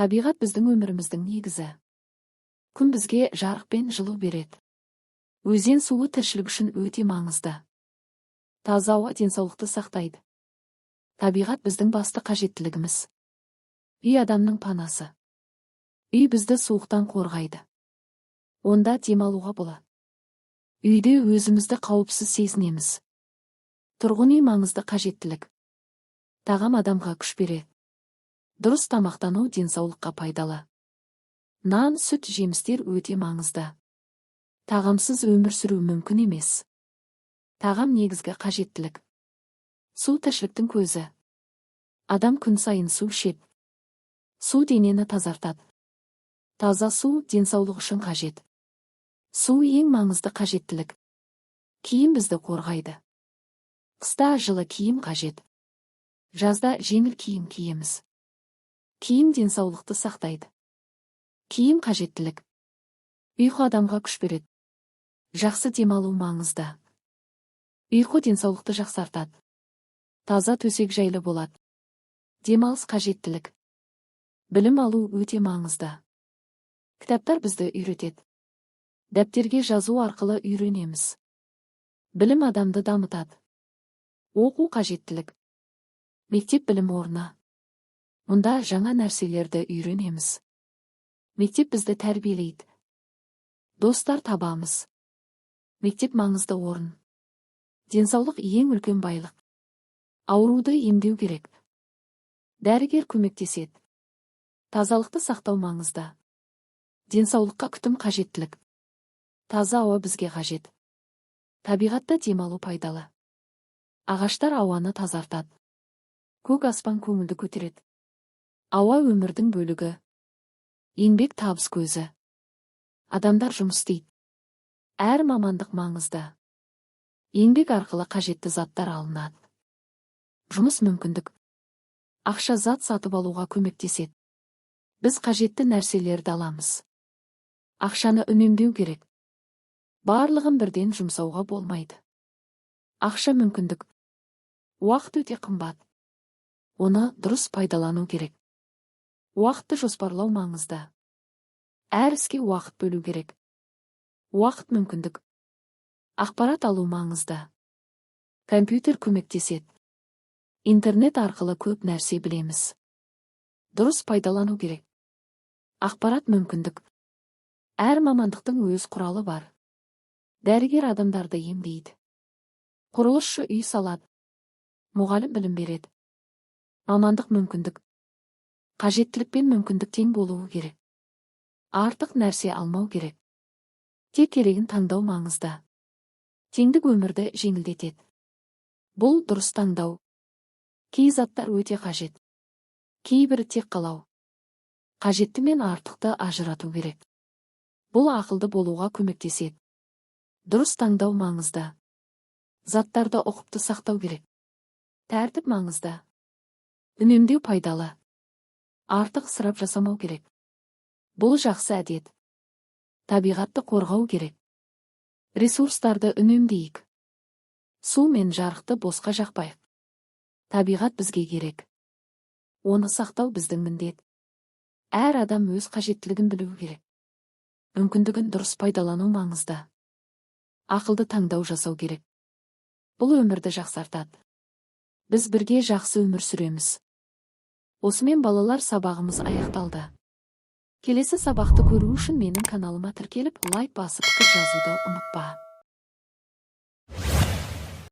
Табиғат біздің өміріміздің негізі. Күн бізге жарық пен жылу береді. Өзен суы тіршілік үшін өте маңызды. Таза ауа денсаулықты сақтайды. Табиғат біздің басты қажеттілігіміз. Үй адамның панасы. Үй бізді суықтан қорғайды. Онда демалуға болады. Үйде өзімізді қауіпсіз сезінеміз. Тұрғын үй маңызды қажеттілік. Тағам адамға күш береді. Дұрыс тамақтану денсаулыққа пайдалы. Нан, сүт, жемістер өте маңызды. Тағамсыз өмір сүру мүмкін емес. Тағам негізгі қажеттілік. Су тіршіліктің көзі. Адам күн сайын су ішеді. Су денені тазартады. Таза су денсаулық үшін қажет. Су ең маңызды қажеттілік. Киім бізді қорғайды. Қыста жылы киім қажет. Жазда жеңіл киім киеміз. Киім денсаулықты сақтайды. Киім қажеттілік. Ұйқы адамға күш береді. Жақсы демалу маңызды. Ұйқы денсаулықты жақсартады. Таза төсек жайлы болады. Демалыс қажеттілік. Білім алу өте маңызды. Кітаптар бізді үйретеді. Дәптерге жазу арқылы үйренеміз. Білім адамды дамытады. Оқу қажеттілік. Мектеп білім орны. Мұнда жаңа нәрселерді үйренеміз. Мектеп бізді тәрбиелейді. Достар табамыз. Мектеп маңызды орын. Денсаулық ең үлкен байлық. Ауруды емдеу керек. Дәрігер көмектеседі. Тазалықты сақтау маңызды. Денсаулыққа күтім қажеттілік. Таза ауа бізге қажет. Табиғатта демалу пайдалы. Ағаштар ауаны тазартады. Көк аспан көңілді көтереді. Ауа өмірдің бөлігі. Еңбек табыс көзі. Адамдар жұмыс істейді. Әр мамандық маңызды. Еңбек арқылы қажетті заттар алынады. Жұмыс мүмкіндік. Ақша зат сатып алуға көмектеседі. Біз қажетті нәрселерді аламыз. Ақшаны үнемдеу керек. Барлығын бірден жұмсауға болмайды. Ақша мүмкіндік. Уақыт өте қымбат. Оны дұрыс пайдалану керек. Уақытты жоспарлау маңызды. Әр іске уақыт бөлу керек. Уақыт мүмкіндік. Ақпарат алу маңызды. Компьютер көмектеседі. Интернет арқылы көп нәрсе білеміз. Дұрыс пайдалану керек. Ақпарат мүмкіндік. Әр мамандықтың өз құралы бар. Дәрігер адамдарды емдейді. Құрылысшы үй салады. Мұғалім білім береді. Мамандық мүмкіндік. Қажеттілік пен мүмкіндік тең болуы керек. Артық нәрсе алмау керек. Тек керегін таңдау маңызды. Теңдік өмірді жеңілдетеді. Бұл дұрыс таңдау. Кей заттар өте қажет. Кейбірі тек қалау. Қажетті мен артықты ажырату керек. Бұл ақылды болуға көмектеседі. Дұрыс таңдау маңызды. Заттарды ұқыпты сақтау керек. Тәртіп маңызды. Үнемдеу пайдалы. Артық ысырап жасамау керек. Бұл жақсы әдет. Табиғатты қорғау керек. Ресурстарды үнемдейік. Су мен жарықты босқа жақпайық. Табиғат бізге керек. Оны сақтау біздің міндет. Әр адам өз қажеттілігін білу керек. Мүмкіндігін дұрыс пайдалану маңызды. Ақылды таңдау жасау керек. Бұл өмірді жақсартады. Біз бірге жақсы өмір сүреміз. Осымен балалар сабағымыз аяқталды. Келесі сабақты көру үшін менің каналыма тіркеліп, лайк басып, пікір жазуды ұмытпа.